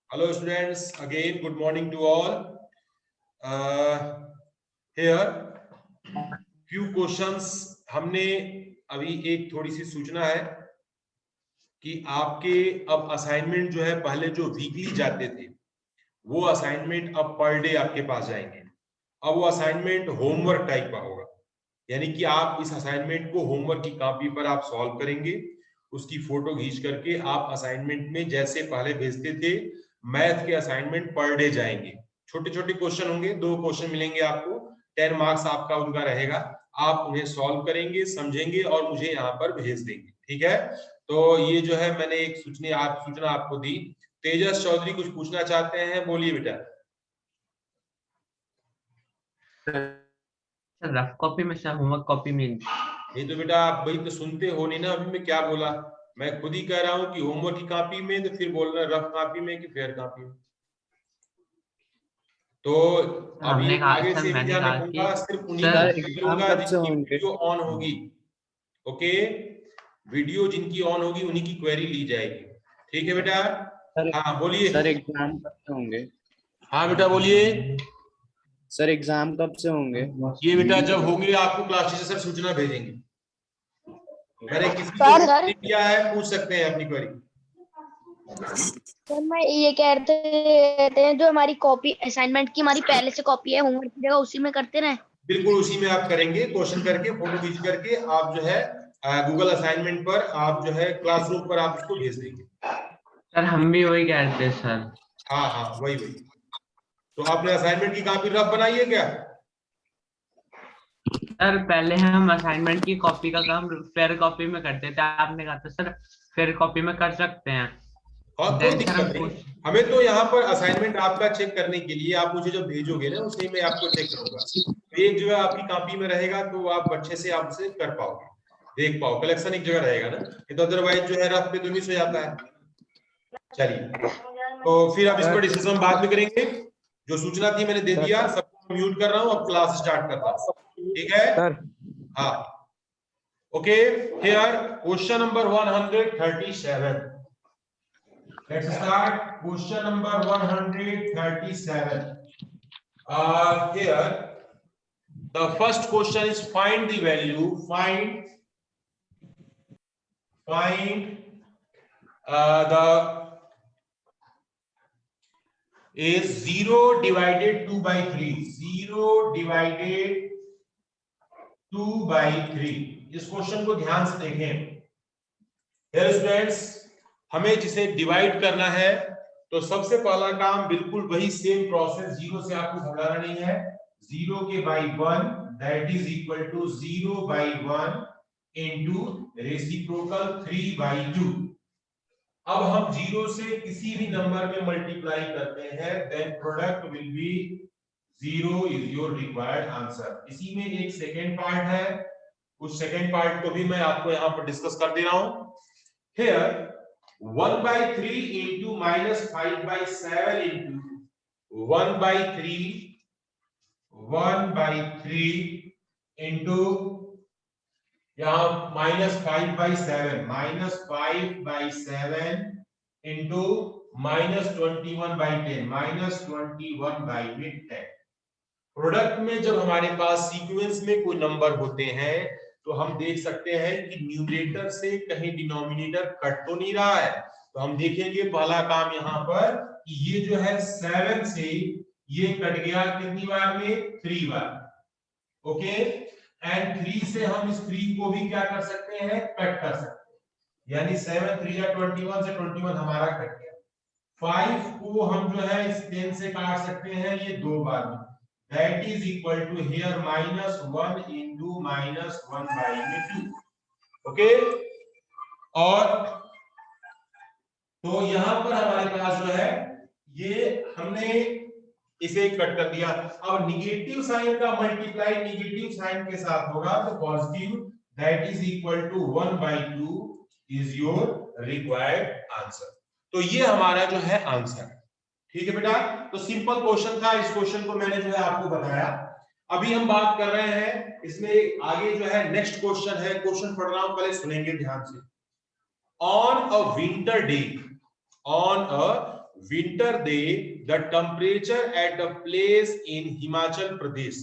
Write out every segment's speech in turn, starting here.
Hello students, again good morning to all. Here few questions. हमने अभी एक थोड़ी सी सूचना है कि आपके अब असाइनमेंट जो है पहले जो वीकली जाते थे वो असाइनमेंट अब पर डे आपके पास जाएंगे। अब वो असाइनमेंट होमवर्क टाइप का होगा, यानी कि आप इस असाइनमेंट को होमवर्क की कॉपी पर आप सॉल्व करेंगे, उसकी फोटो खींच करके आप असाइनमेंट में जैसे पहले भेजते थे मैथ के असाइनमेंट पर डे जाएंगे। छोटे छोटे क्वेश्चन होंगे, 2 क्वेश्चन मिलेंगे आपको, 10 मार्क्स आपका उनका रहेगा। आप उन्हें सॉल्व करेंगे, समझेंगे और मुझे यहाँ पर भेज देंगे। ठीक है, तो ये जो है मैंने एक सूचना आपको दी। तेजस चौधरी कुछ पूछना चाहते हैं, बोलिए बेटा। रफ कॉपी में सर, होमवर्क कॉपी में नहीं तो बेटा आप वही तो सुनते हो नहीं ना, अभी मैं क्या बोला। मैं खुद ही कह रहा हूँ कि होमवर्क की कॉपी में, तो फिर बोल रहे हैं रफ कॉपी में कि फेयर कॉपी में। तो अभी आगे से भी ध्यान रखूंगा, सिर्फ उन्हीं की लूंगा जिनकी वीडियो ऑन होगी। ओके, वीडियो जिनकी ऑन होगी उन्हीं की क्वेरी ली जाएगी। ठीक है बेटा। हाँ बोलिए सर। एग्जाम कब से होंगे? हाँ बेटा बोलिए। सर एग्जाम कब से होंगे? ये बेटा जब होंगे आपको क्लास टीचर सर सूचना भेजेंगे। मैंने किसी को किया है, पूछ सकते हैं अपनी क्वेरी। सर मैं ये कहते हैं जो हमारी कॉपी असाइनमेंट की हमारी पहले से कॉपी है होमवर्क की जगह उसी में करते रहे। बिल्कुल उसी में आप करेंगे, क्वेश्चन करके फोटो खींच करके आप जो है गूगल असाइनमेंट पर आप जो है क्लासरूम पर आप उसको भेज देंगे। सर हम भी वही कह रहे थे सर। हाँ हाँ वही। तो आपने असाइनमेंट की कॉपी रफ बनाई है क्या? सर पहले हम असाइनमेंट की कॉपी का काम फेयर कॉपी में करते थे, आपने कहा था सर फेयर कॉपी में कर सकते हैं। हाँ कोई दिक्कत नहीं, हमें तो यहाँ पर असाइनमेंट आपका चेक करने के लिए आप मुझे जब भेजोगे ना उसी में आपको चेक करूंगा। तो एक जो है आपकी कॉपी में रहेगा तो आप अच्छे से आपसे कर पाओगे, देख पाओ, कलेक्शन एक जगह रहेगा ना, तो अदरवाइज जो है रफ पे तो मिस हो जाता है। चलिए तो फिर आप इसको डिस्कशन बाद में करेंगे। जो सूचना थी मैंने दे दिया, सबको म्यूट कर रहा हूँ, अब क्लास स्टार्ट करता हूँ। ठीक है हाँ okay. Here question number 137। Let's start question number 137. Here the first question is find the value. Find the is 0 divided 2 by 3. 0 divided 2 by 3. इस क्वेश्चन को ध्यान से देखें। Here students, हमें जिसे डिवाइड करना है तो सबसे पहला काम बिल्कुल वही सेम प्रोसेस, जीरो से आपको घबराना नहीं है। 0 के by 1 that is equal to 0 by 1 into reciprocal 3 by 2। अब हम 0 से किसी भी नंबर में मल्टीप्लाई करते हैं then product will be 0 is your required answer. इसी में एक सेकेंड पार्ट है, उस सेकेंड पार्ट को भी मैं आपको यहाँ पर डिस्कस कर दे रहा हूं। Here 1 by 3 into minus 5 by 7 into 1 by 3 into यहाँ minus 5 by 7 minus 5 by 7 into minus 21 by 10 minus 21 by 10। Product में जब हमारे पास सीक्वेंस में कोई नंबर होते हैं तो हम देख सकते हैं कि न्यूमरेटर से कहीं डिनोमिनेटर कट तो नहीं रहा है। तो हम देखेंगे पहला काम यहाँ पर कि ये जो है 7 से ये कट गया कितनी बार में? 3 बार। ओके, एंड 3 से हम इस 3 को भी क्या कर सकते हैं? कट कर सकते हैं, यानी 7 3 या 21 से 21 हमारा कट गया। 5 को हम जो है इस 10 से काट सकते हैं ये 2 बार में, that is equal to here minus 1 into minus 1 by 2। Okay, और तो यहां पर हमारे पास जो है ये हमने इसे कट कर दिया। अब निगेटिव साइन का मल्टीप्लाई निगेटिव साइन के साथ होगा तो positive, that is equal to 1 by 2 is your required answer। तो ये हमारा जो है आंसर। ठीक है बेटा, तो सिंपल क्वेश्चन था, इस क्वेश्चन को मैंने जो है आपको बताया। अभी हम बात कर रहे हैं इसमें आगे जो है नेक्स्ट क्वेश्चन है, क्वेश्चन पढ़ रहा हूं, पहले सुनेंगे ध्यान से। On a winter day, on a winter day the temperature at a place in Himachal Pradesh,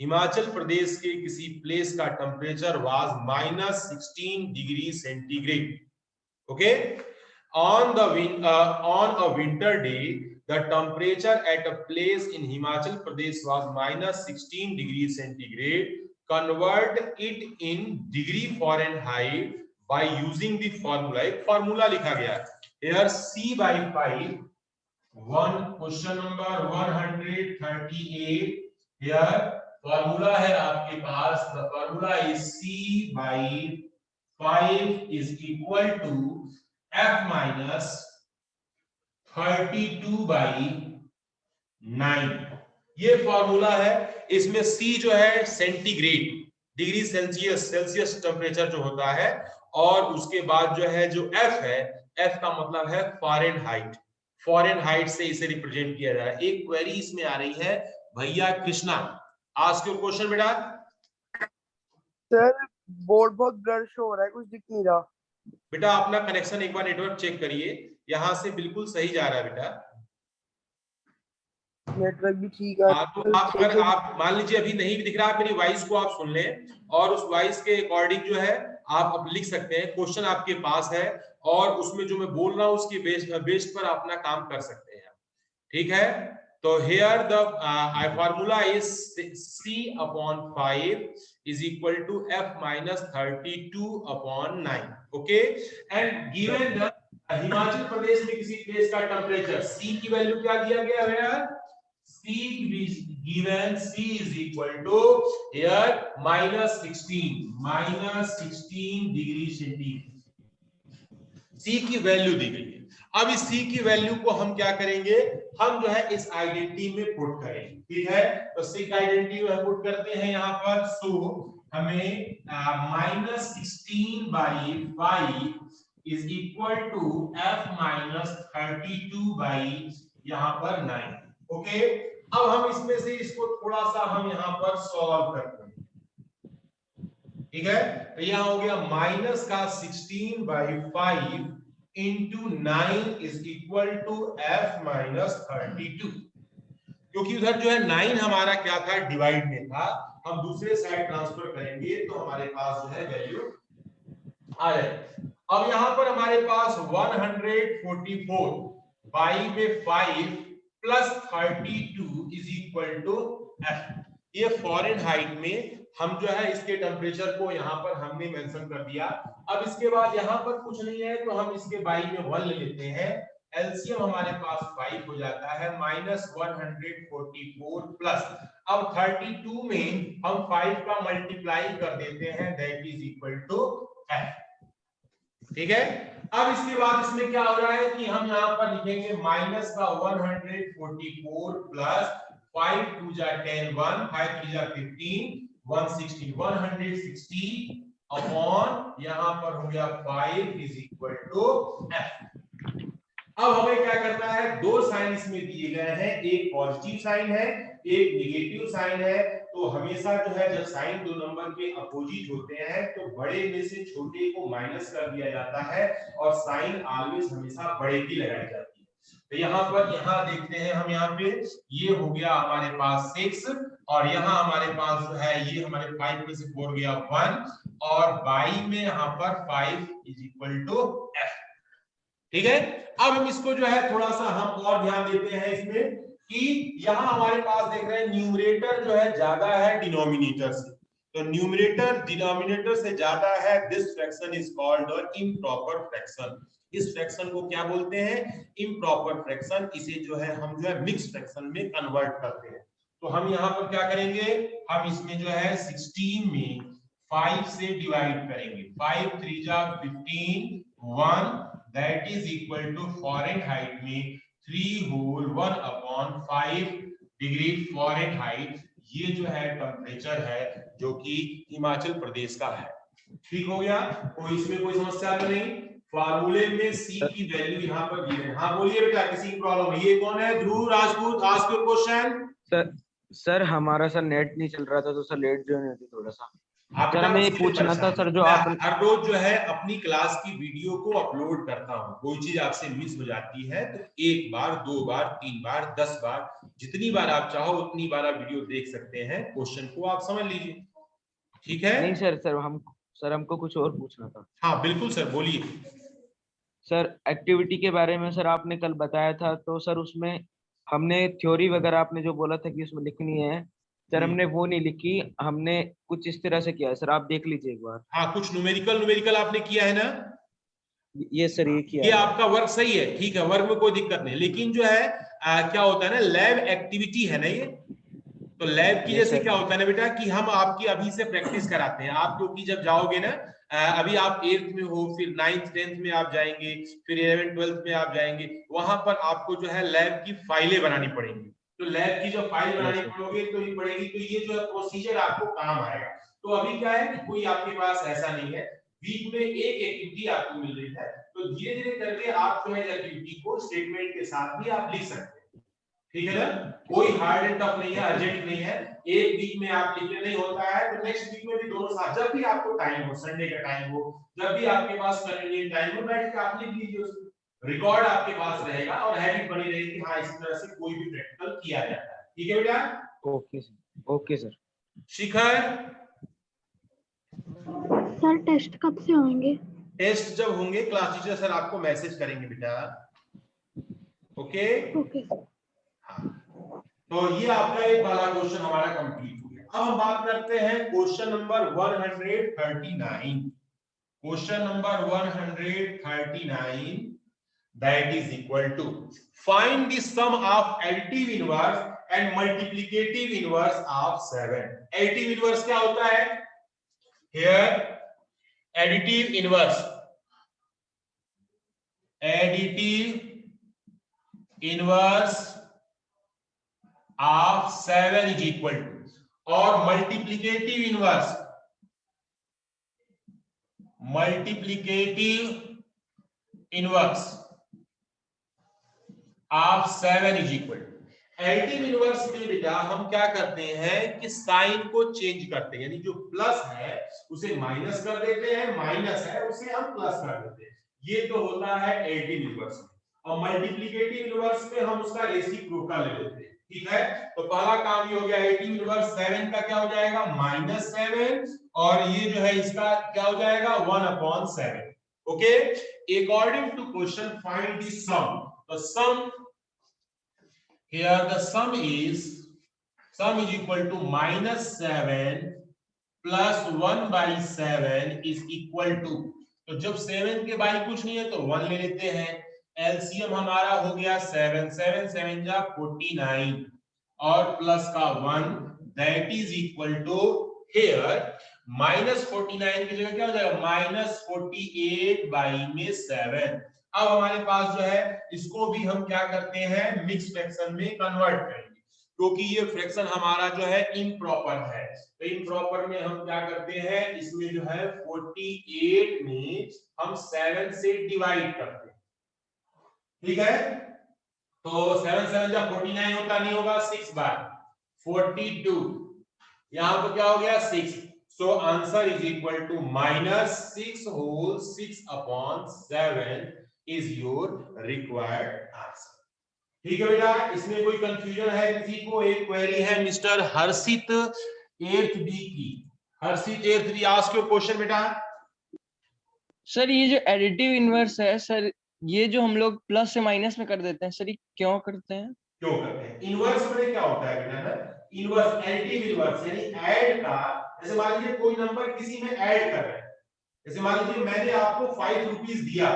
Himachal Pradesh के किसी प्लेस का temperature was -16 degree centigrade. Okay, on a winter day the temperature at a place in Himachal Pradesh was -16 degree centigrade. Convert it in degree Fahrenheit by using the formula. एक formula लिखा गया है here. C/5 question number 138. here formula है आपके पास. the formula is C/5 is equal to F minus 32/9. ये formula है. इसमें C जो है सेंटीग्रेड, डिग्री सेल्सियस टेम्परेचर जो होता है, और उसके बाद जो है जो F है, F का मतलब है फ़ारेनहाइट. फ़ारेनहाइट से इसे रिप्रेजेंट किया जा रहा है. एक क्वेरी इसमें आ रही है भैया कृष्णा. आस्क योर क्वेश्चन बेटा. सर बोर्ड बहुत ब्लर शो हो रहा है, कुछ दिख नहीं रहा. बेटा अपना कनेक्शन एक बार नेटवर्क चेक करिए. यहां से बिल्कुल सही जा रहा है बेटा. नेटवर्क भी ठीक है. तो अगर आप मान लीजिए अभी नहीं दिख रहा, मेरी वॉइस को आप सुन लें और उस वॉइस के अकॉर्डिंग जो है आप अब लिख सकते हैं. क्वेश्चन आपके पास है और उसमें जो मैं बोल रहा हूं उसके बेस पर अपना काम कर सकते हैं. ठीक है. तो here the formula is C/5 is equal to F minus 32/9. Okay, and given the Himachal Pradesh में किसी प्लेस का टेम्परेचर C की वैल्यू क्या दिया गया है? C given C is equal to here -16 degree centigrade. C की वैल्यू दी गई है. अब इस C की वैल्यू को हम क्या करेंगे? हम जो है इस आइडेंटिटी में पुट करेंगे. ठीक है. तो C का आइडेंटिटी में पुट करते हैं यहाँ पर. सो हमें -16/5 is equal to F minus 32/9. Okay. अब हम इसमें से इसको थोड़ा सा हम यहाँ पर सॉल्व करते हैं. ठीक है. तो यहाँ हो गया माइनस का 16/5 into 9 is equal to F minus 32. क्योंकि उधर जो है 9 हमारा क्या था? डिवाइड में था. हम दूसरे साइड ट्रांसफर करेंगे तो हमारे पास जो है वैल्यू आ जाएगी. अब यहाँ पर हमारे पास 144 में 5 plus 32 is equal to F. ये फ़ारेनहाइट में हम जो है इसके टेम्परेचर को यहाँ पर हमने मेंशन कर दिया. अब इसके बाद यहाँ पर कुछ नहीं है तो हम इसके बाई में 1 ले लेते हैं. एलसीएम हमारे पास 5 हो जाता है. -144 प्लस अब 32 में हम 5 का मल्टीप्लाई कर देते हैं. That is equal to F. ठीक है. अब इसके बाद इसमें क्या हो रहा है कि हम यहाँ पर लिखेंगे माइनस का 144 प्लस 5 2 जा 10 1 5 3 जा 15 160 160 अपॉन यहाँ पर हो गया 5 इज इक्वल टू F. अब हमें क्या करना है? दो साइन इसमें दिए गए हैं. एक पॉजिटिव साइन है, एक नेगेटिव साइन है. तो हमेशा जो है जब साइन दो नंबर के अपोजिट होते हैं तो बड़े में से छोटे को माइनस कर दिया जाता है और साइन ऑलवेज हमेशा बड़े की लगाई जाती है. तो यहाँ पर देखते हैं हम यहाँ पे ये हो गया हमारे पास 6 और यहाँ हमारे पास जो है ये हमारे 5 में से 4 गया 1 और बाई में यहाँ पर 5 इज इक्वल टू F. ठीक है. अब हम इसको जो है थोड़ा सा हम और ध्यान देते हैं इसमें कि यहाँ हमारे पास देख रहे हैं न्यूमरेटर जो है ज्यादा है डिनोमिनेटर से. तो न्यूमरेटर डिनोमिनेटर से ज्यादा है. This fraction is called improper fraction. इस फ्रैक्शन को क्या बोलते हैं? Improper fraction. इसे जो है हम जो है मिक्स फ्रैक्शन में कन्वर्ट करते हैं. तो हम यहाँ पर क्या करेंगे? हम इसमें जो है 16 में 5 से डिवाइड करेंगे. 5 3 जा 15 1 that is equal to Fahrenheit में 3 होल 1/5 डिग्री फ़ारेनहाइट. ये जो है टेम्परेचर है जो कि हिमाचल प्रदेश का है. ठीक हो गया. कोई इसमें कोई समस्या तो नहीं. फार्मूले में C की वैल्यू यहाँ पर दी है. हाँ बोलिए बेटा, किसी की प्रॉब्लम है? ये कौन है? Dhruv Rajput. Ask your question. Sir हमारा नेट नहीं चल रहा था तो सर लेट ज्वाइन हुई थी थोड़ा सा. आप सर बेटा हमें ये उसके लिए पूछना था परेशान सर, मत। जो मैं आप हर रोज जो है अपनी क्लास की वीडियो को अपलोड करता हूँ, कोई चीज आपसे मिस हो जाती है तो 1 बार 2 बार 3 बार 10 बार जितनी बार आप चाहो उतनी बार आप वीडियो देख सकते हैं, क्वेश्चन को आप समझ लीजिए, ठीक है? नहीं सर हमको कुछ और पूछना था। हाँ बिल्कुल सर, बोलिए। सर एक्टिविटी के बारे में सर आपने कल बताया था, तो सर उसमें हमने थ्योरी वगैरह आपने जो बोला था कि उसमें लिखनी है, सर हमने वो नहीं लिखी, हमने कुछ इस तरह से किया है सर, आप देख लीजिए एक बार। हाँ कुछ न्यूमेरिकल आपने किया है ना? ये सर ये किया ये है। आपका वर्क सही है, ठीक है, वर्क में कोई दिक्कत नहीं, लेकिन जो है क्या होता है ना, लैब एक्टिविटी है ना ये, तो लैब की यस जैसे सर। क्या होता है ना बेटा कि हम आपकी अभी से प्रैक्टिस कराते हैं, आप क्योंकि जब जाओगे ना अभी आप 8th में हो, फिर 9th 10th में आप जाएंगे, फिर 11th 12th में आप जाएंगे, वहां पर आपको जो है लैब की फाइलें बनानी पड़ेंगी, तो लैब की जब फाइल बनानी पड़ोगे तो ये पड़ेगी, तो ये जो है प्रोसीजर आपको काम आएगा। तो अभी क्या है कि कोई आपके पास ऐसा नहीं है, वीक में एक एक्टिविटी आपको मिल रही है, तो धीरे धीरे करके आप जो है एक्टिविटी को स्टेटमेंट के साथ भी आप लिख सकते हैं, ठीक है ना? कोई हार्ड एंड टफ नहीं है, अर्जेंट नहीं है, एक वीक में आप लिखने नहीं होता है तो नेक्स्ट वीक में भी दोनों साथ, जब भी आपको टाइम हो, संडे का टाइम हो, जब भी आपके पास कन्वीनियंट टाइम हो, बैठ के आप लिख लीजिए, उसको रिकॉर्ड आपके पास रहेगा और हैबिट बनी रहेगी कि हाँ इस तरह से कोई भी प्रैक्टिकल किया जाता है, ठीक है बेटा? Okay sir, okay sir. Shikhar, sir test कब से होंगे? टेस्ट जब होंगे क्लास टीचर सर आपको मैसेज करेंगे बेटा, ओके? Okay sir. हाँ, तो ये आपका एक वाला क्वेश्चन हमारा कंप्लीट हो गया। अब हम बात करते हैं question number 139। Question number 139 that is equal to find the sum of additive inverse and multiplicative inverse of 7। additive inverse क्या होता है? here additive inverse of 7 is equal to, और multiplicative inverse of 7 is equal to। Additive inverse में बेटा हम क्या करते हैं कि साइन को चेंज करते हैं, यानी जो प्लस है उसे माइनस कर देते हैं, माइनस है उसे हम प्लस कर देते हैं, ये तो होता है एडिटिव इनवर्स में। और मल्टीप्लिकेटिव इनवर्स में हम उसका रेसिप्रोकल ले लेते हैं, ठीक है? तो पहला काम ये हो गया, एडिटिव इनवर्स 7 का क्या हो जाएगा -7, और ये जो है इसका क्या हो जाएगा 1/7, okay? According to question find the sum, the sum here, the sum is equal to -7 plus 1/7 is equal to, तो जब 7 के बाई कुछ नहीं है तो 1 ले लेते हैं, एलसीएम हमारा हो गया 7 7 7 जा 49 और प्लस का 1 that is equal to here -49 की जगह क्या हो जाएगा -48 बाई में 7। अब हमारे पास जो है इसको भी हम क्या करते हैं मिक्स फ्रैक्शन में कन्वर्ट करेंगे, क्योंकि ये फ्रैक्शन हमारा जो है इम्प्रॉपर है, तो इम्प्रॉपर में हम क्या करते हैं, इसमें जो है 48 में हम 7 से डिवाइड करते हैं, ठीक है? तो 7 7 जा 49 होता, नहीं होगा, 6 बार 42, यहां पर क्या हो गया 6, so answer is equal to -6 whole 6/7 is your required answer, ठीक है बेटा? इसमें कोई कंफ्यूजन है किसी को? एक क्वेरी है मिस्टर हर्षित 8th बी की, Harshit 8th B, ask your question बेटा। सर ये जो एडिटिव इनवर्स है सर, ये जो हम लोग प्लस से माइनस में कर देते हैं सर, ये क्यों करते हैं? क्यों करते हैं? इनवर्स में क्या होता है बेटा ना, इनवर्स एडिटिव इनवर्स यानी ऐड का, जैसे मान लीजिए कोई नंबर किसी में ऐड कर रहे हैं, जैसे मान लीजिए मैंने आपको 5 रुपीस दिया,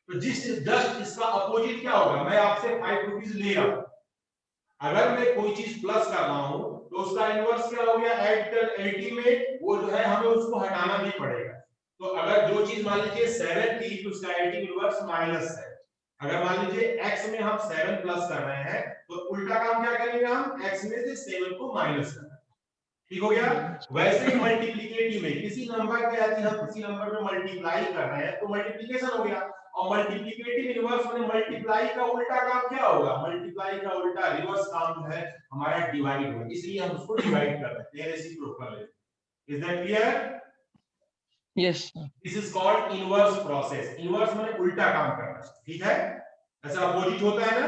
तो जस्ट इसका अपोजिट क्या होगा, मैं आपसे 5 रुपीस ले रहा हूं, अगर मैं कोई चीज प्लस कर रहा हूं तो उसका इनवर्स क्या हो गया, एडिटिव में वो जो है हमें उसको हटाना भी पड़ेगा, तो अगर जो चीज मान लीजिए 7 थी तो उसका एडिटिव इनवर्स माइनस है, अगर मान लीजिए x में हम 7 प्लस कर रहे हैं तो उल्टा काम क्या करेंगे, हम x में से 7 को माइनस करना, ठीक हो गया? वैसे ही मल्टीप्लिकेटिव में किसी नंबर के यदि हम किसी नंबर में मल्टीप्लाई कर रहे हैं तो मल्टीप्लिकेशन हो गया, और मल्टीप्लिकेटिव इनवर्स में मल्टीप्लाई का उल्टा काम क्या होगा, मल्टीप्लाई का उल्टा रिवर्स काम जो है हमारा डिवाइड होगा, इसलिए हम उसको डिवाइड कर देते हैं reciprocal. Is that clear? Yes this is called inverse process. Inverse माने उल्टा काम करना, ठीक है? ऐसा अपोजिट होता है ना,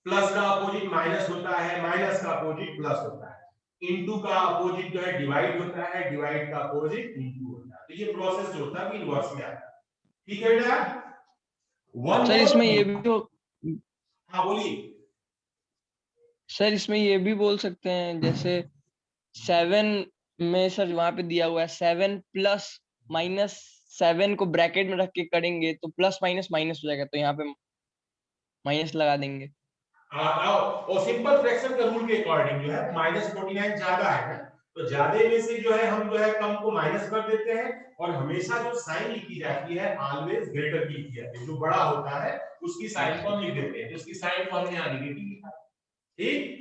प्लस का अपोजिट माइनस होता है, माइनस का अपोजिट प्लस होता है, इनटू का अपोजिट जो है डिवाइड होता है, डिवाइड का अपोजिट इनटू होता है। तो ये प्रोसेस जो होता है वो इनवर्स में आता है, ठीक है बेटा? वन सर इसमें ये भी तो हाँ बोलिए। सर इसमें ये भी बोल सकते हैं, जैसे 7 में सर वहां पे दिया हुआ है 7 प्लस माइनस 7 को ब्रैकेट में रख के करेंगे तो प्लस माइनस माइनस हो जाएगा, तो यहाँ पे माइनस लगा देंगे। और सिंपल फ्रैक्शन के रूल के अकॉर्डिंग जो है -49 ज्यादा है ना, तो ज्यादा में से जो है हम जो है कम को माइनस कर देते हैं, और हमेशा जो साइन लिखी जाती है ऑलवेज ग्रेटर की लिखी जाती है। जो बड़ा होता है उसकी साइन को हम लिख देते हैं, तो उसकी साइन को हमने यहाँ नेगेटिव लिखा, ठीक?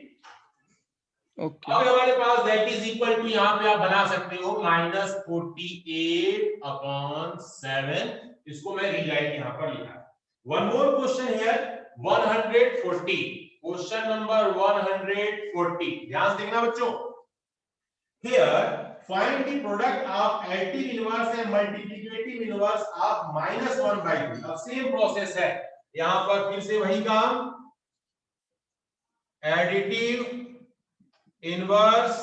ओके अब हमारे पास दैट इज इक्वल टू, यहाँ पे आप बना सकते हो -48/7। इसको मैं रीराइट यहाँ पर लिखा। One more question here, 140, question number 140, ध्यान से देखना बच्चों। Here find the product of additive inverse and multiplicative inverse of -1/2। अब सेम प्रोसेस है, यहां पर फिर से वही काम, additive inverse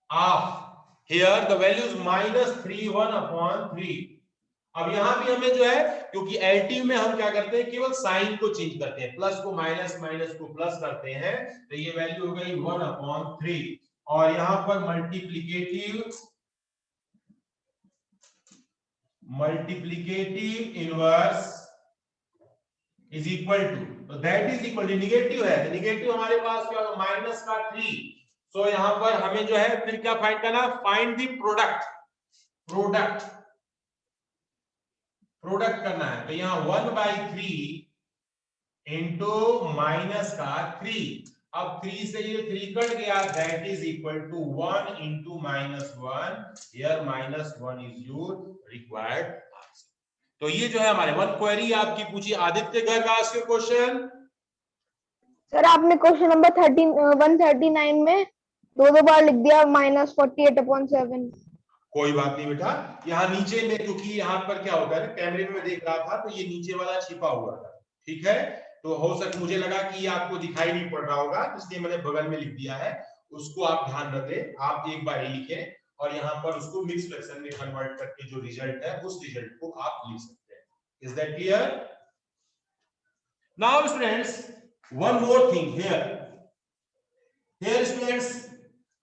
of, here the value is -31/3। अब यहां भी हमें जो है, क्योंकि एडिटिव में हम क्या करते हैं, केवल साइन को चेंज करते हैं, प्लस को माइनस, माइनस को प्लस करते हैं, तो ये वैल्यू हो गई 1/3। और यहां पर multiplicative inverse is equal to, तो that is equal to, negative है तो निगेटिव हमारे पास क्या होगा, माइनस का 3। सो यहां पर हमें जो है फिर क्या फाइंड करना, फाइंड द प्रोडक्ट करना है। तो यहाँ 1/3 इंटू माइनस का 3, अब 3 से ये 3 कट गया, that is equal to 1 into -1, here -1 is your required. तो ये जो है हमारे वन क्वेरी आपकी पूछी आदित्य गर्ग आज के क्वेश्चन। सर आपने क्वेश्चन नंबर 139 में दो बार लिख दिया -48/7। कोई बात नहीं बेटा, यहाँ नीचे में, क्योंकि यहाँ पर क्या होता है ना, कैमरे में देख रहा था तो ये नीचे वाला छिपा हुआ था, ठीक है? तो हो सकता, मुझे लगा कि ये आपको दिखाई नहीं पड़ रहा होगा, इसलिए मैंने बगल में लिख दिया है। उसको आप ध्यान रखें, आप एक बार ही लिखें और यहाँ पर उसको मिक्स फ्रैक्शन में कन्वर्ट करके जो रिजल्ट है उस रिजल्ट को आप लिख सकते हैं। Is that clear? Now students, one more thing here students,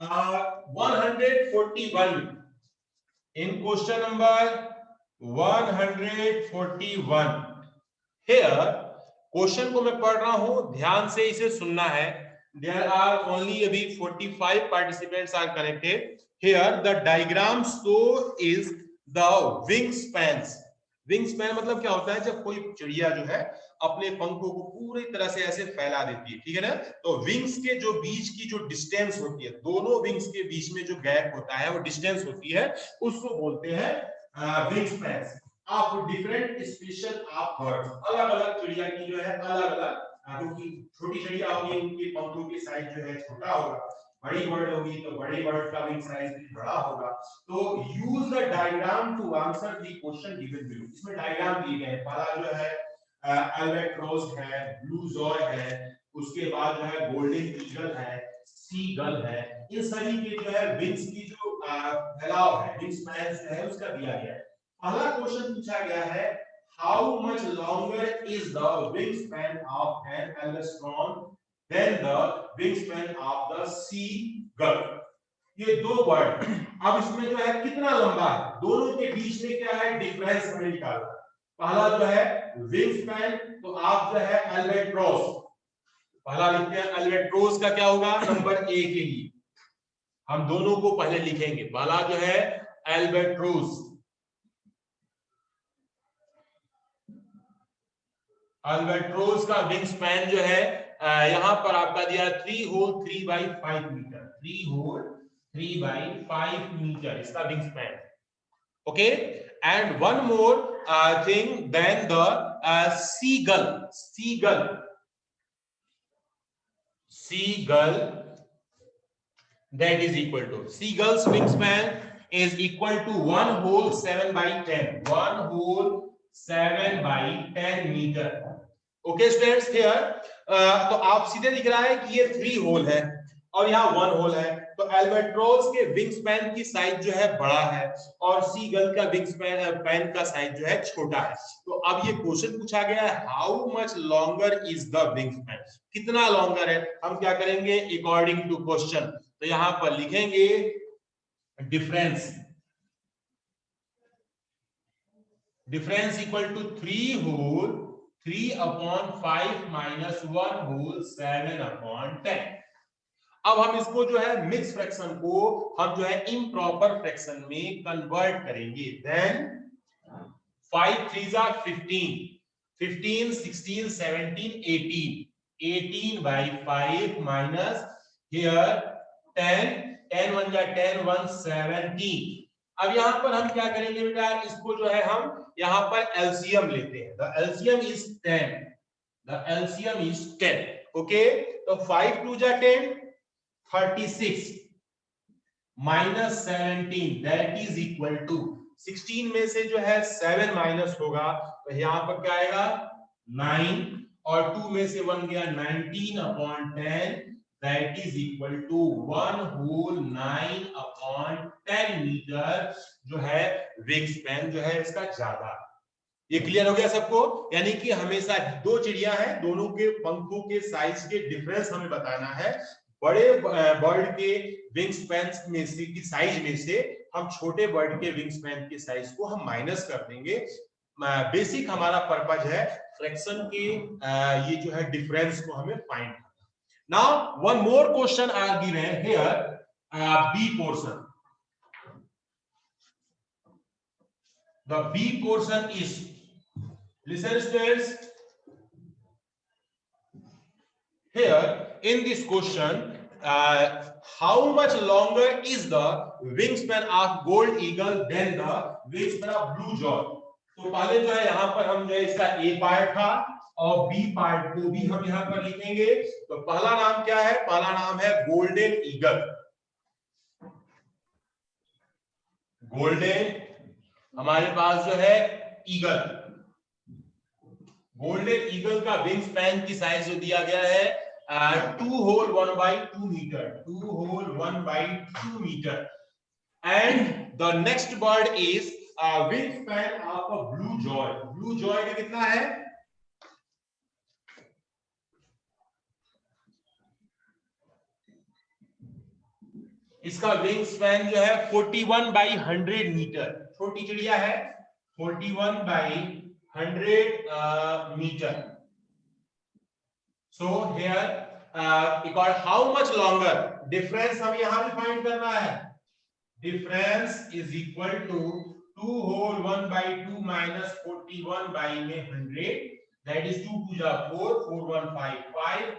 141 in question number 141, here question को मैं पढ़ रहा हूं, ध्यान से इसे सुनना है। There are only अभी 45 participants are connected. Here the diagram so is the wingspans. Wingspan मतलब क्या होता है, जब कोई चिड़िया जो है अपने पंखों को पूरी तरह से ऐसे फैला देती है, ठीक है ना? तो विंग्स के जो बीच की जो डिस्टेंस होती है, दोनों विंग्स के बीच में जो गैप होता है, वो डिस्टेंस होती है, उसको बोलते हैं wingspan of different species of birds. अलग अलग चिड़िया की जो है अलग अलग, क्योंकि छोटी चिड़िया होगी उनके पंखों की साइज जो है छोटा होगा, बड़ी बर्ड होगी तो बड़ी बर्ड का विंग साइज भी बड़ा होगा। तो use the diagram to answer the question given below. इसमें डायग्राम दिए गए हैं, पहला जो है अल्बाट्रोस है, ब्लू जॉय है, उसके बाद जो है गोल्डन ईगल है, सीगल है, इन सभी के जो है विंग्स की जो फैलाव है, विंग स्पैन जो है उसका दिया गया है। पहला क्वेश्चन पूछा गया है, how much longer is the wing span of an albatross then the wing span of the seagull. ये दो वर्ड, अब इसमें जो है कितना लंबा है, दोनों के बीच में क्या है डिफरेंस हमें निकालना। पहला जो है विंग स्पैन, तो आप जो है अल्बाट्रोस, पहला लिखते हैं अल्बाट्रोस का क्या होगा, नंबर ए के लिए हम दोनों को पहले लिखेंगे। पहला जो है अल्बाट्रोस, अल्बाट्रोस का विंग स्पैन जो है यहां पर आपका दिया 3 होल 3/5 मीटर, 3 होल 3/5 मीटर इसका wing span. Okay, and one more thing, then the seagull that is equal to seagull's wingspan is equal to 1 whole 7 by 10, 1 whole 7 by 10 meter. Okay students, here तो आप सीधे दिख रहा है कि ये 3 whole है और यहाँ 1 होल है, तो एल्बाट्रोस के विंग स्पैन की साइज जो है बड़ा है और सीगल का विंग स्पैन का साइज जो है छोटा है। तो अब ये क्वेश्चन पूछा गया है how much longer is the wing span, कितना लॉन्गर है। हम क्या करेंगे अकॉर्डिंग टू क्वेश्चन, तो यहाँ पर लिखेंगे difference, difference equal to 3 whole 3/5 minus 1 whole 7/10। अब हम इसको जो है मिक्स फ्रैक्शन को हम जो है इम्प्रॉपर फ्रैक्शन में कन्वर्ट करेंगे। Then 5 3s are 15, 15 16 17 18, 18 by 5 minus here 10, 10 1 जा 10 1 17। अब यहाँ पर हम क्या करेंगे बेटा, इसको जो है हम यहाँ पर एलसीएम लेते हैं। The LCM is 10, the LCM is 10। Okay, तो 5 2 जा 10, 36 minus 17 that is equal to 16 में से जो है 7 माइनस होगा तो यहाँ पर क्या आएगा 9 और 2 में से 1 गया 19/10 that is equal to 1 whole 9/10 metre जो है विंग स्पैन जो है इसका ज्यादा। ये क्लियर हो गया सबको? यानी कि हमेशा दो चिड़िया हैं, दोनों के पंखों के साइज के डिफरेंस हमें बताना है। बड़े बर्ड के विंग स्पैन में से की साइज में से हम छोटे बर्ड के विंग स्पैन के साइज को हम माइनस कर देंगे। बेसिक हमारा पर्पज है फ्रैक्शन के ये जो है डिफरेंस को हमें फाइंड करना। Now one more question I are given here, B portion. The B portion is, listen students, here in this question how much longer is the wingspan of gold eagle than the wingspan of blue jay। तो पहले जो है यहाँ पर हम जो है इसका ए पार्ट था और बी पार्ट को भी हम यहाँ पर लिखेंगे। तो पहला नाम क्या है? पहला नाम है गोल्डन ईगल। गोल्डन हमारे पास जो है ईगल, गोल्डन ईगल का विंग स्पैन की साइज जो दिया गया है 2 whole 1/2 meter, 2 whole 1/2 meter, and the next bird is wing span of a blue jay। blue jay का कितना है? इसका विंग स्पैन जो है 41/100 मीटर। छोटी चिड़िया है 41/100 metre. So here because how much longer, difference हम यहाँ भी फाइंड करना है। difference is equal to 2 whole 1/2 minus 41 by में 100, that is 2 2 जा 4, 4 1 5,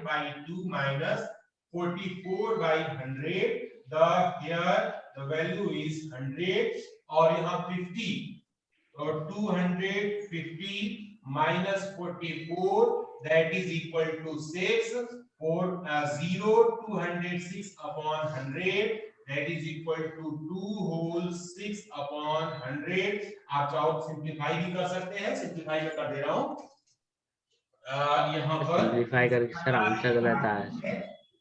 5/2 minus 44/100, the here the value is 100 और यहाँ 50 और 250 minus 44 that is equal to 6, 0 206/100 that is equal to 2 whole 6/100। आप चाहो तो सिंप्लीफाई भी कर सकते हैं, सिंप्लीफाई में कर दे रहा हूं यहाँ पर सिंप्लीफाई करके सर आंसर गलत आया।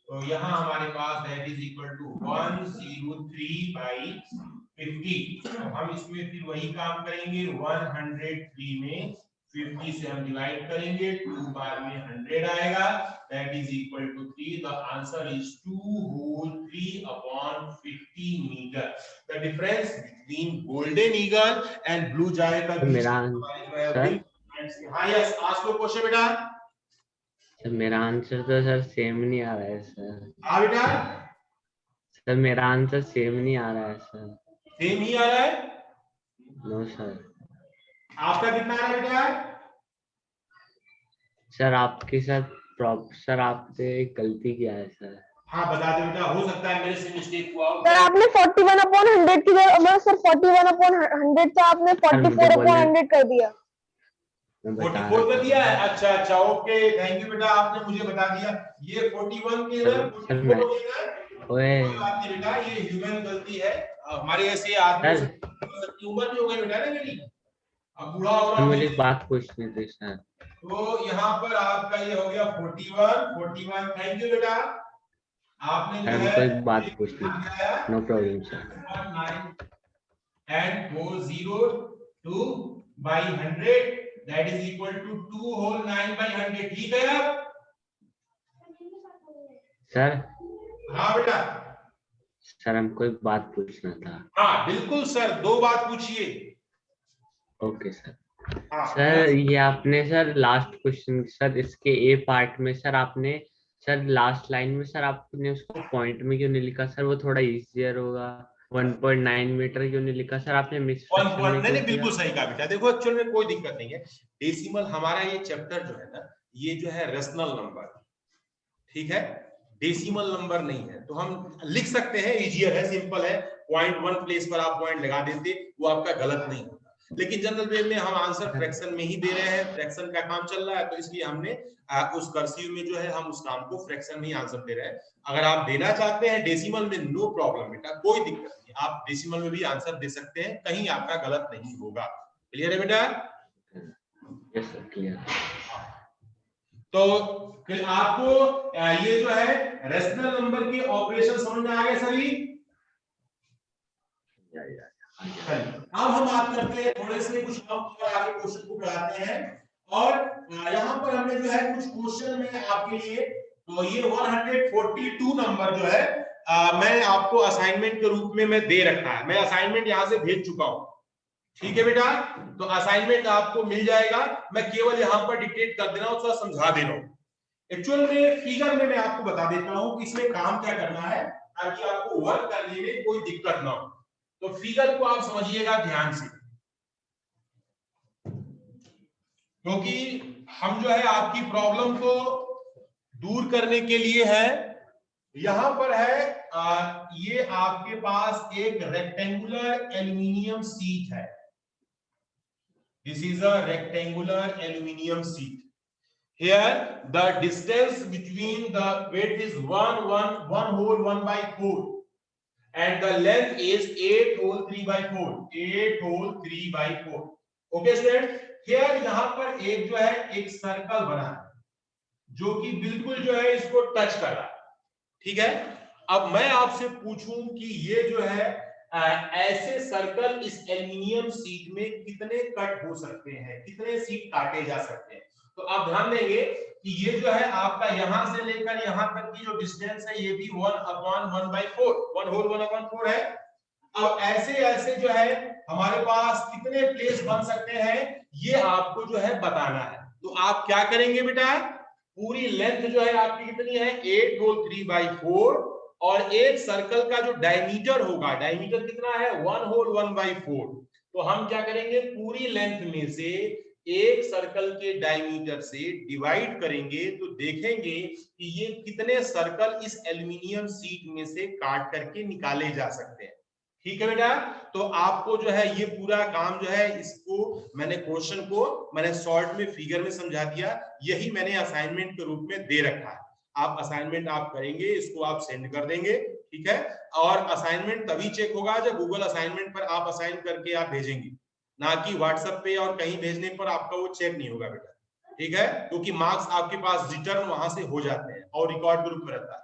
तो यहाँ हमारे पास that is equal to 103/50। तो हम इसमें फिर वही काम करेंगे, 103 में 50 से हम डिवाइड करेंगे, 2 बार में 100 आएगा, that is equal to 3। the answer is 2 whole 3/50 meter। the difference between golden eagle and blue jay का मेरा हाँ यस आस्क द क्वेश्चन बेटा। सर मेरा आंसर तो सर सेम नहीं आ रहा है सर। हाँ बेटा सर मेरा आंसर सेम नहीं आ रहा है सर। सेम ही आ रहा है? No sir. आपका कितना आ रहा है बेटा? सर आपके साथ सर आपने एक गलती किया है सर। हाँ बता दो बेटा, हो सकता है मेरे से मिस्टेक हुआ हो। सर आपने 41/100 की जगह सर 41/100 था, आपने 44/100 कर दिया। 44 कर दिया है? अच्छा अच्छा ओके थैंक यू बेटा, आपने मुझे बता दिया। ये 41 के 44 हो गया। ओए कोई बात नहीं बेटा, ये ह्यूमन गलती है, हमारे ऐसे आदमी सर, से उम्र भी हो गई बेटा ना मेरी, अब बूढ़ा हो रहा हूँ मुझे एक बात पूछनी थी सर। तो यहाँ पर आपका ये हो गया 41। थैंक यू बेटा, आपने जो सर है हमको एक बात पूछनी थी। No problem sir. 9 and 40 2 by 100 that is equal to 2 whole 9 by 100। ठीक है अब? सर हाँ बेटा, सर हमको एक बात पूछना था। हाँ बिल्कुल सर, दो बात पूछिए। Okay sir. हाँ सर ये आपने सर लास्ट क्वेश्चन सर इसके ए पार्ट में सर आपने सर लास्ट लाइन में सर आपने उसको पॉइंट में क्यों नहीं लिखा सर? वो थोड़ा इजियर होगा। 1.9 मीटर क्यों नहीं लिखा सर? आपने मिस नहीं नहीं बिल्कुल सही कहा बेटा। देखो एक्चुअल में कोई दिक्कत नहीं है, डेसिमल हमारा ये चैप्टर जो है ना, ये जो है रेशनल नंबर, ठीक है, डेसिमल नंबर नहीं है, तो हम लिख सकते हैं, इजियर है, सिंपल है। 0.1 प्लेस पर आप पॉइंट लगा देते, वो आपका गलत नहीं होता। लेकिन जनरल वे में हम आंसर फ्रैक्शन में ही दे रहे हैं, फ्रैक्शन का काम चल रहा है, तो इसलिए हमने उस कर्सिव में जो है हम उस काम को फ्रैक्शन में ही आंसर दे रहे हैं। अगर आप देना चाहते हैं डेसिमल में, नो प्रॉब्लम बेटा, कोई दिक्कत नहीं, आप डेसिमल में भी आंसर दे सकते हैं, कहीं आपका गलत नहीं होगा। क्लियर है बेटा? Yes sir clear. तो फिर आपको ये जो है रेशनल नंबर के ऑपरेशन समझ में आ गए सभी? अब हम बात करते हैं थोड़े से कुछ और आगे क्वेश्चन को बढ़ाते हैं, और यहाँ पर हमने जो है कुछ क्वेश्चन में आपके लिए, तो ये 142 नंबर जो है मैं आपको असाइनमेंट के रूप में मैं दे रखा है, मैं असाइनमेंट यहाँ से भेज चुका हूँ। ठीक है बेटा, तो असाइनमेंट आपको मिल जाएगा, मैं केवल यहाँ पर डिक्टेट कर दे रहा हूँ, थोड़ा समझा दे रहा हूँ। एक्चुअल में फिगर में मैं आपको बता देता हूँ कि इसमें काम क्या करना है, ताकि आपको वर्क करने में कोई दिक्कत ना हो। तो फिगर को आप समझिएगा ध्यान से, क्योंकि हम जो है आपकी प्रॉब्लम को दूर करने के लिए है। यहां पर है ये आपके पास एक रेक्टेंगुलर एल्यूमिनियम शीट है। This is a rectangular aluminium sheet. Here the distance between the weight is 1 whole 1/4 and the length is 8 whole 3/4, 8 whole 3/4। Okay student, here यहां पर एक जो है एक सर्कल बना है जो कि बिल्कुल जो है इसको टच कर रहा है, ठीक है। अब मैं आपसे पूछूं कि ये जो है ऐसे सर्कल इस एल्यूमिनियम शीट में कितने कट हो सकते हैं, कितने शीट काटे जा सकते हैं। तो आप ध्यान देंगे कि ये जो है आपका यहां से लेकर यहां तक की जो डिस्टेंस है ये भी 1/1/4, 1 whole 1/4 है। अब ऐसे ऐसे जो है हमारे पास कितने प्लेस बन सकते हैं ये आपको जो है बताना है। तो आप क्या करेंगे बेटा, पूरी लेंथ जो है आपकी कितनी है 8 whole 3/4, और एक सर्कल का जो डायमीटर होगा, डायमीटर कितना है 1 whole 1/4। तो हम क्या करेंगे, पूरी लेंथ में से एक सर्कल के डायमीटर से डिवाइड करेंगे, तो देखेंगे कि ये कितने सर्कल इस एल्यूमिनियम शीट में से काट करके निकाले जा सकते हैं। ठीक है बेटा, तो आपको जो है ये पूरा काम जो है, इसको मैंने क्वेश्चन को मैंने शॉर्ट में फिगर में समझा दिया, यही मैंने असाइनमेंट के रूप में दे रखा है। आप असाइनमेंट आप करेंगे, इसको आप सेंड कर देंगे, ठीक है। और असाइनमेंट तभी चेक होगा जब गूगल असाइनमेंट पर आप असाइन करके आप भेजेंगे, ना कि व्हाट्सएप पे और कहीं भेजने पर आपका वो चेक नहीं होगा बेटा, ठीक है, क्योंकि मार्क्स आपके पास रिटर्न वहां से हो जाते हैं और रिकॉर्ड के रूप में रहता है।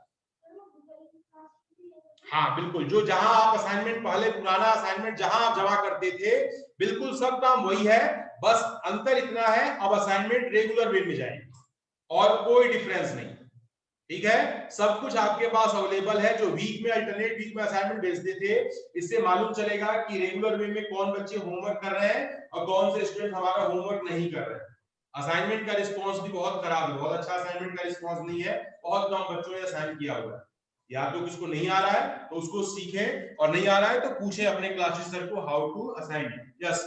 हाँ बिल्कुल, जो जहां आप असाइनमेंट पहले पुराना असाइनमेंट जहां आप जमा करते थे, बिल्कुल सब काम वही है, बस अंतर इतना है अब असाइनमेंट रेगुलर वे में जाएगी और कोई डिफरेंस नहीं, ठीक है। सब कुछ आपके पास अवेलेबल है। जो वीक में अल्टरनेट वीक में असाइनमेंट भेजते थे, इससे मालूम चलेगा कि रेगुलर वे में कौन बच्चे होमवर्क कर रहे हैं और कौन से स्टूडेंट हमारा होमवर्क नहीं कर रहे हैं। असाइनमेंट का रिस्पांस भी बहुत खराब है, बहुत अच्छा असाइनमेंट का रिस्पांस नहीं है, बहुत कम बच्चों ने असाइन किया हुआ है। या तो किसको नहीं आ रहा है तो उसको सीखे, और नहीं आ रहा है तो पूछे अपने क्लास टीचर को how to assign it. Yes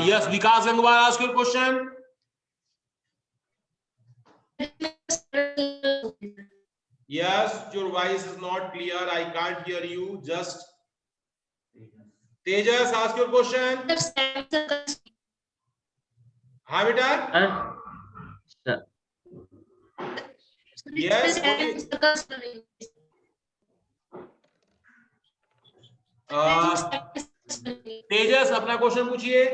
yes Vikas Gangwar, ask your question. Yes, your voice is not clear. I can't hear you. Just Tejas, ask your question. हाँ बेटा। Yes. तेजस अपना क्वेश्चन पूछिए।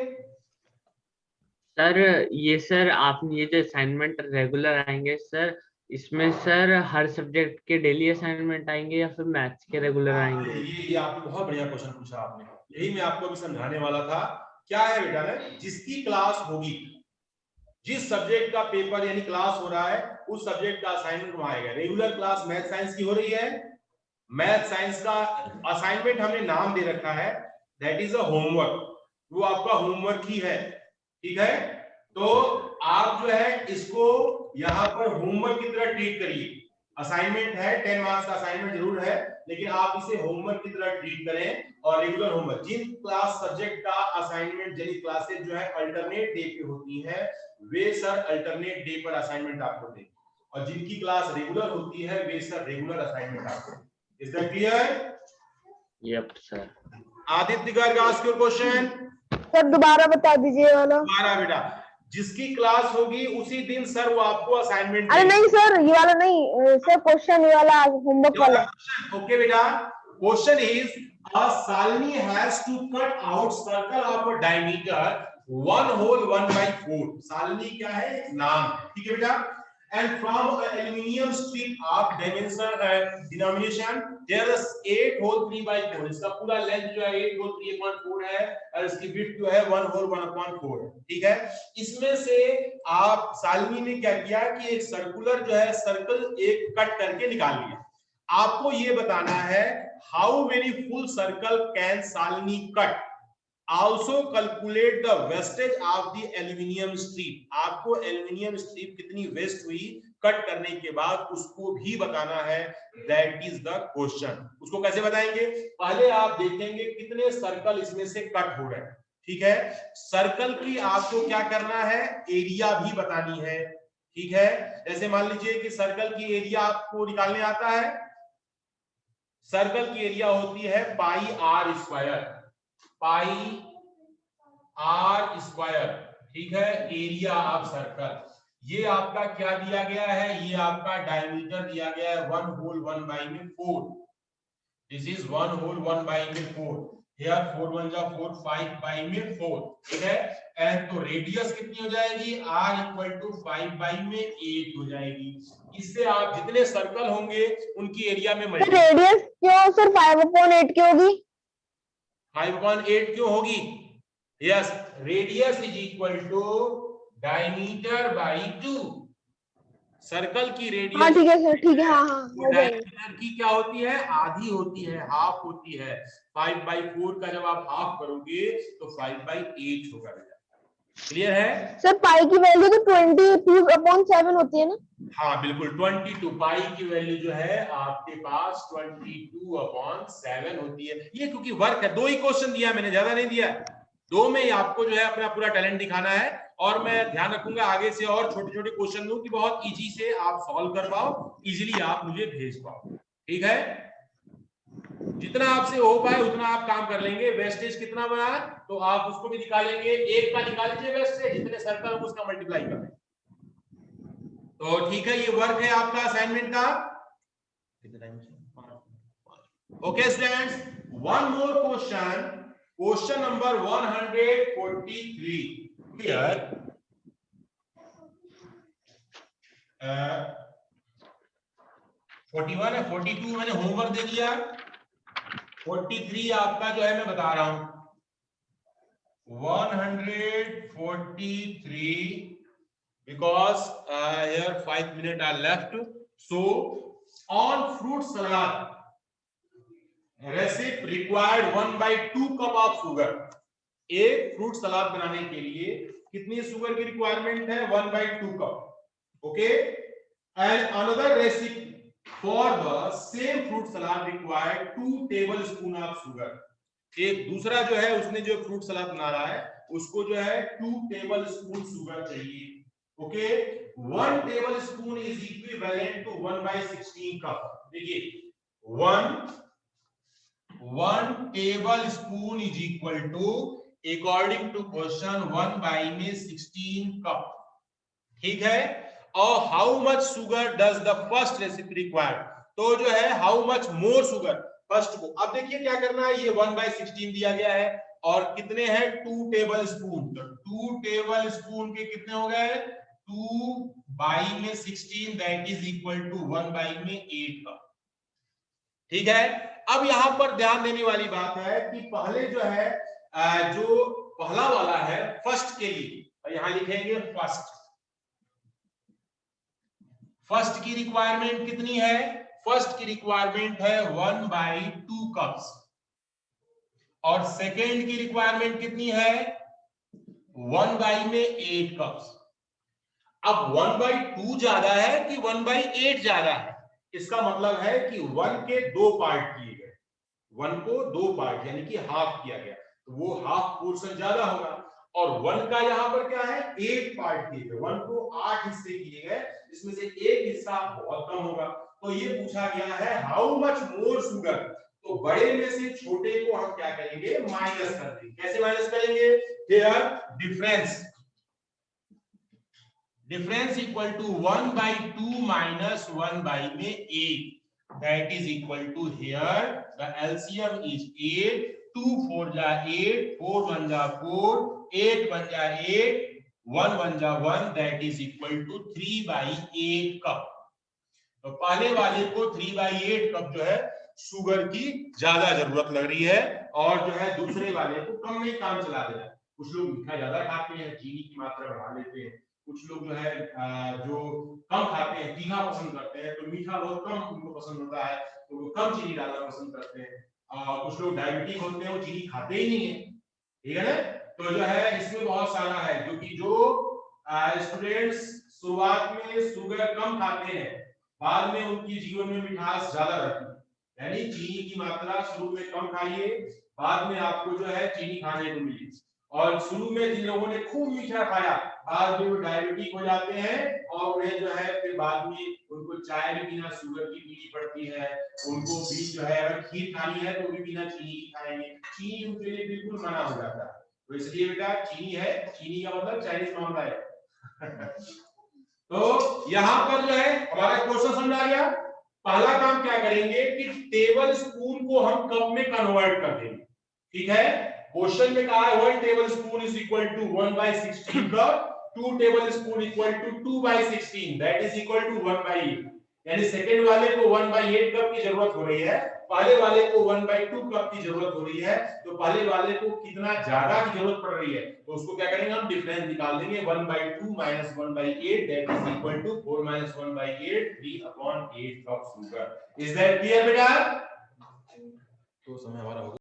सर ये सर आपने ये जो असाइनमेंट रेगुलर आएंगे सर, इसमें सर हर सब्जेक्ट के डेली असाइनमेंट आएंगे या फिर मैथ्स के रेगुलर आएंगे? ये आपने बहुत बढ़िया क्वेश्चन पूछा आपने, यही मैं आपको अभी समझाने वाला था। क्या है बेटा ना, जिसकी क्लास होगी, जिस सब्जेक्ट का पेपर यानी क्लास हो रहा है, उस सब्जेक्ट का असाइनमेंट वहां आएगा। रेगुलर क्लास मैथ साइंस की हो रही है, मैथ साइंस का असाइनमेंट हमने नाम दे रखा है, दैट इज अ होमवर्क। वो आपका होमवर्क ही है, ठीक है। तो आप जो है इसको यहाँ पर होमवर्क की तरह ट्रीट करिए। असाइनमेंट है, 10 मार्क्स का असाइनमेंट जरूर है, लेकिन आप इसे होमवर्क की तरह ट्रीट करें। और रेगुलर होमवर्क, जिन क्लास सब्जेक्ट का असाइनमेंट यानी क्लासेस जो है अल्टरनेट डे पे होती है, वे सर अल्टरनेट डे पर असाइनमेंट आपको देंगे, और जिनकी क्लास रेगुलर होती है वे सर रेगुलर असाइनमेंट आपको देंगे। Is that clear? Yup sir. Aditya Garg ask your question. Sir दोबारा बता दीजिए ये वाला। दोबारा बेटा, जिसकी क्लास होगी उसी दिन सर वो आपको असाइनमेंट अरे नहीं सर, ये वाला नहीं सर, क्वेश्चन ये वाला होमवर्क वाला। ओके बेटा, question is a Salini has to cut out circle of a diameter 1 whole 1/4। Salini क्या है? एक नाम है, ठीक है बेटा। And from an aluminium strip of dimension denomination there is 8 whole 3/4। इसका पूरा लेंथ जो है 8 whole 3/4 है, और इसकी विड्थ जो है 1 whole 1/4 है, ठीक है। इसमें से आप सालनी ने क्या किया कि एक सर्कुलर जो है सर्कल एक कट करके निकाल लिया। आपको ये बताना है how many full circle can Shalini cut, also calculate the wastage of the aluminium strip. आपको एल्यूमिनियम स्ट्रिप कितनी वेस्ट हुई कट करने के बाद, उसको भी बताना है। That is the question. उसको कैसे बताएंगे? पहले आप देखेंगे कितने सर्कल इसमें से कट हो रहे हैं, ठीक है। सर्कल की आपको क्या करना है, एरिया भी बतानी है, ठीक है। जैसे मान लीजिए कि सर्कल की एरिया आपको निकालने आता है, सर्कल की एरिया होती है pi r square, pi r square, ठीक है, एरिया ऑफ सर्कल। ये आपका क्या दिया गया है, ये आपका डायमीटर दिया गया है 1 whole 1/4। This is 1 whole 1/4। Here 4 1 जा 4, 5/4, ठीक है। एंड तो रेडियस कितनी हो जाएगी, r = 5/8 हो जाएगी। इससे आप जितने सर्कल होंगे उनकी एरिया में मल्टीप्लाई। रेडियस क्यों सर 5/8 क्यों होगी? 5/8 क्यों होगी? Yes, radius is equal to diameter by 2। Circle की रेडियस, हाँ ठीक है सर, ठीक है, हाँ हाँ हो जाएगा। डायमीटर की क्या होती है, आधी होती है, हाफ होती है। 5/4 का जब आप हाफ करोगे तो 5/8 होगा। क्लियर है? सर पाई की वैल्यू तो 22/7 होती है ना? हाँ बिल्कुल, 22 पाई की वैल्यू जो है आपके पास 22/7 होती है। ये क्योंकि वर्क है, 2 ही क्वेश्चन दिया मैंने, ज्यादा नहीं दिया। 2 में ही आपको जो है अपना पूरा टैलेंट दिखाना है, और मैं ध्यान रखूंगा आगे से और छोटे छोटे क्वेश्चन दूं कि बहुत इजी से आप सॉल्व कर पाओ, इजीली आप मुझे भेज पाओ, ठीक है। जितना आपसे हो पाए उतना आप काम कर लेंगे। वेस्टेज कितना बना तो आप उसको भी निकालेंगे, 1 का निकाल लीजिए वेस्टेज, जितने सर्कल हो उसका मल्टीप्लाई कर लेंगे। तो ठीक है, ये वर्क है आपका असाइनमेंट का। Okay students, one more question, question number 143 here. 41 है, 42 मैंने होमवर्क दे दिया, 43 आपका जो है मैं बता रहा हूं। 143 because here 5 minutes are left. So on fruit salad recipe required 1/2 cup of sugar। एक फ्रूट सलाद बनाने के लिए कितनी शुगर की रिक्वायरमेंट है, 1/2 cup, okay. And another recipe for the same fruit salad required 2 tablespoon of sugar। एक दूसरा जो है उसने जो फ्रूट सलाद बना रहा है उसको जो है 2 tablespoon शुगर चाहिए, okay. 1 tablespoon is equivalent to 1/16 cup. देखिए 1 tablespoon is equal to according to question 1/16 cup, ठीक है। और how much sugar does the first recipe require, तो जो है how much more sugar, first को। अब देखिए क्या करना है, ये 1/16 दिया गया है और कितने हैं 2 टेबल स्पून, तो 2 टेबल स्पून के कितने हो गए 2/16 that is equal to 1/8 cup. ठीक है। अब यहां पर ध्यान देने वाली बात है कि पहले जो है जो पहला वाला है फर्स्ट के लिए, तो यहां लिखेंगे फर्स्ट की रिक्वायरमेंट कितनी है, फर्स्ट की रिक्वायरमेंट है 1/2 कप्स और सेकेंड की रिक्वायरमेंट कितनी है 1/8 कप्स। अब 1/2 ज्यादा है कि 1/8 ज्यादा है, इसका मतलब है कि 1 के 2 पार्ट किए गए, 1 को 2 पार्ट यानी कि हाफ किया गया, तो वो हाफ पोर्शन ज्यादा होगा। और 1 का यहाँ पर क्या है 8 पार्ट किए गए, 1 को 8 हिस्से किए गए, इसमें से एक हिस्सा बहुत कम होगा। तो ये पूछा गया है हाउ मच मोर शुगर, तो बड़े में से छोटे को हम क्या करेंगे माइनस कर देंगे। कैसे माइनस करेंगे, here difference equal to 1/2 minus 1/8 that is equal to here the LCM is 8, 2 4 जा 8, 4 1 जा 4, 8 1 जा 8, 1 1 जा 1 that is equal to 3/8 cup. तो पहले वाले को 3/8 कप जो है शुगर की ज्यादा जरूरत लग रही है और जो है दूसरे वाले को कम में काम चला दे रहा है। कुछ लोग मीठा ज्यादा खाते हैं, चीनी की मात्रा बढ़ा लेते हैं, कुछ लोग जो है जो कम खाते हैं, तीखा पसंद करते हैं, तो मीठा बहुत कम उनको पसंद होता है तो वो कम चीनी डालना पसंद करते हैं। कुछ लोग डायबिटिक होते हैं, वो चीनी खाते ही नहीं है, ठीक है ना। तो जो है इसमें बहुत सारा है, क्योंकि जो स्टूडेंट्स शुरुआत में शुगर कम खाते हैं बाद में उनकी जीवन में मिठास ज्यादा रहती है, यानी चीनी की मात्रा शुरू में कम खाइए, बाद में आपको जो है चीनी खाने को मिली। और शुरू में जिन लोगों ने खूब मीठा खाया बाद में वो डायबिटिक हो जाते हैं और उन्हें जो है फिर बाद में उनको चाय भी बिना शुगर की पीनी पड़ती है, उनको भी जो है अगर खीर खानी है तो भी बिना चीनी की खाएंगे, चीनी उनके लिए बिल्कुल मना हो जाता है। तो इसलिए बेटा चीनी है, चीनी का मतलब चाइनीज मामला है। तो यहाँ पर जो है हमारा क्वेश्चन समझ आ गया। पहला काम क्या करेंगे कि टेबल स्पून को हम कप में कन्वर्ट कर देंगे, ठीक है। क्वेश्चन में कहा है 1 tablespoon is equal to 1/16 cup, 2 tablespoon equal to 2/16 that is equal to 1/8, यानी सेकंड वाले को 1/8 कप की जरूरत हो रही है, पहले वाले को 1/2 कप की जरूरत हो रही है। तो पहले वाले को कितना ज्यादा की जरूरत पड़ रही है तो उसको क्या करेंगे हम डिफरेंस निकाल देंगे, 1/2 minus 1/8 that is equal to 4 minus 1/8 3/8 cup sugar. Is that clear बेटा? तो समय हमारा